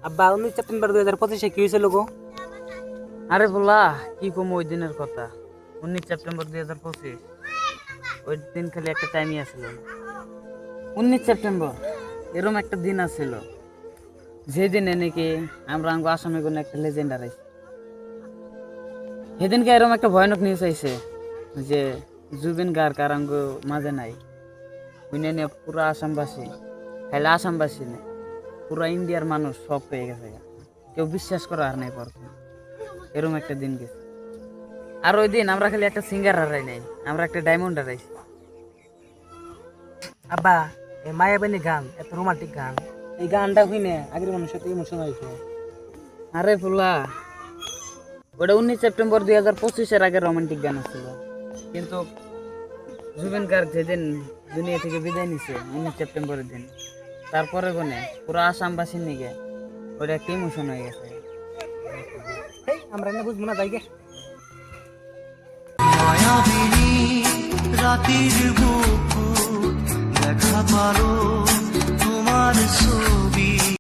আব্বা 19 সেপ্টেম্বর 2025 কি হয়েছিল গো? আরে বলা কি কম ওই দিনের কথা। 19 সেপ্টেম্বর 2025 ওই দিন খালি একটা টাইমই আসছিল। 19 সেপ্টেম্বর এরকম একটা দিন আসছিল যেদিন নাকি আমরা আঙ্গো আসামে কোনো একটা লেজেন্ড হারাইছি। সেদিনকে এরকম একটা ভয়ানক নিউজ আইছে যে জুবিন গার্গ আর আঙ্গো মাঝে নাই। বুঝে নিয়ে পুরো আসামবাসী, খাইলে আসামবাসী নেই, পুরো ইন্ডিয়ার মানুষ সব পেয়ে গেছে। কেউ বিশ্বাস করা আর নাই পর এরকম একটা দিন গেছে। আর ওই দিন আমরা খালি একটা সিঙ্গার হারাই নাই, আমরা একটা ডায়মন্ড হারাইছি। আব্বা এই মায়াবানী গান এত রোমান্টিক গান, এই গানটা শুনে আগের মানুষের সাথে ইমোশন হয়েছে। আরে ফুলা ওটা 19 সেপ্টেম্বর 2025 আগে রোমান্টিক গান ছিল, কিন্তু জুবিন গার্গ যেদিন দুনিয়া থেকে বিদায় নিছে 19 সেপ্টেম্বরের দিন, তারপরে কোনে পুরো আসামবাসীর নিগে ওটা একটা ইমোশন হয়ে গেছে। আমরা না বুঝবো না, যাই গে। মায়াবিনী রাতের বুকু দেখা পারো